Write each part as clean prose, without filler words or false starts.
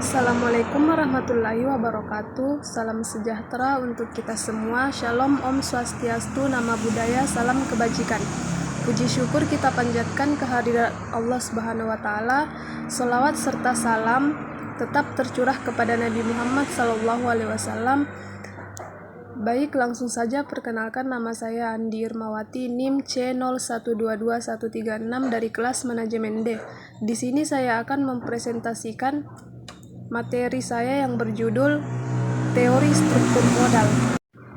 Assalamualaikum warahmatullahi wabarakatuh. Salam sejahtera untuk kita semua. Shalom, Om Swastiastu, Nama Budaya, Salam Kebajikan. Puji syukur kita panjatkan kehadirat Allah Subhanahu wa Ta'ala. Sholawat serta salam tetap tercurah kepada Nabi Muhammad SAW. Baik, langsung saja perkenalkan, nama saya Andi Irmawati, NIM C01222136 dari kelas manajemen D. Di sini saya akan mempresentasikan materi saya yang berjudul Teori Struktur Modal.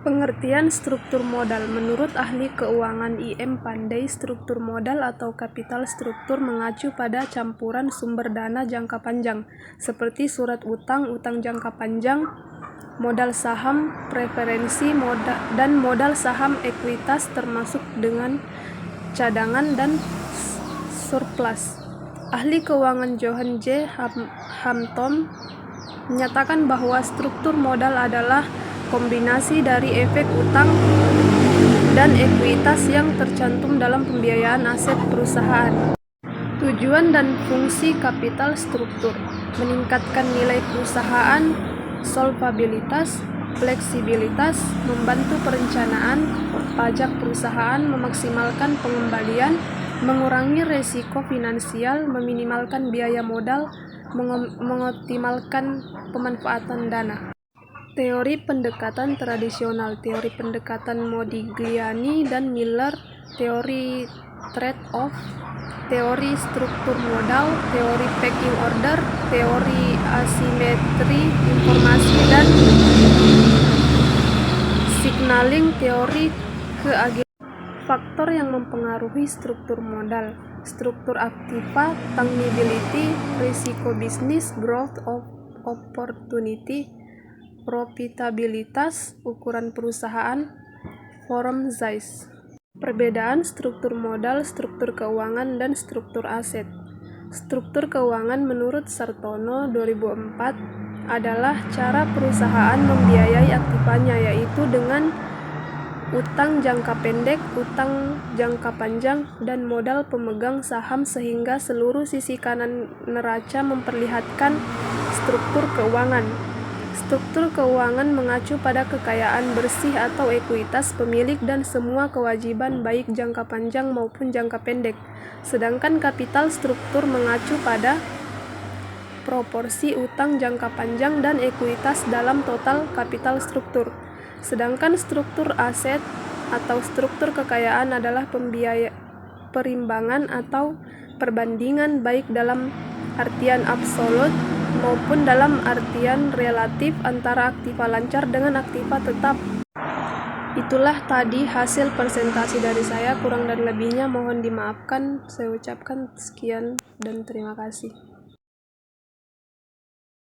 Pengertian struktur modal. Menurut ahli keuangan IM Pandey, struktur modal atau kapital struktur mengacu pada campuran sumber dana jangka panjang seperti surat utang, utang jangka panjang, modal saham, preferensi dan modal saham ekuitas termasuk dengan cadangan dan surplus. Ahli keuangan Johann J. Hampton menyatakan bahwa struktur modal adalah kombinasi dari efek utang dan ekuitas yang tercantum dalam pembiayaan aset perusahaan. Tujuan dan fungsi kapital struktur: meningkatkan nilai perusahaan, solvabilitas, fleksibilitas, membantu perencanaan pajak perusahaan, memaksimalkan pengembalian, mengurangi risiko finansial, meminimalkan biaya modal, mengoptimalkan pemanfaatan dana. Teori pendekatan tradisional, teori pendekatan Modigliani dan Miller, teori trade-off, teori struktur modal, teori pecking order, teori asimetri informasi dan signaling, teori keagenan. Faktor yang mempengaruhi struktur modal: struktur aktiva, tangibility, risiko bisnis, growth of opportunity, profitabilitas, ukuran perusahaan, firm size. Perbedaan struktur modal, struktur keuangan, dan struktur aset. Struktur keuangan menurut Sartono 2004 adalah cara perusahaan membiayai aktivanya, yaitu dengan utang jangka pendek, utang jangka panjang, dan modal pemegang saham sehingga seluruh sisi kanan neraca memperlihatkan struktur keuangan. Struktur keuangan mengacu pada kekayaan bersih atau ekuitas pemilik dan semua kewajiban baik jangka panjang maupun jangka pendek. Sedangkan kapital struktur mengacu pada proporsi utang jangka panjang dan ekuitas dalam total kapital struktur. Sedangkan struktur aset atau struktur kekayaan adalah perimbangan atau perbandingan baik dalam artian absolut maupun dalam artian relatif antara aktiva lancar dengan aktiva tetap. Itulah tadi hasil presentasi dari saya, kurang dan lebihnya mohon dimaafkan. Saya ucapkan sekian dan terima kasih.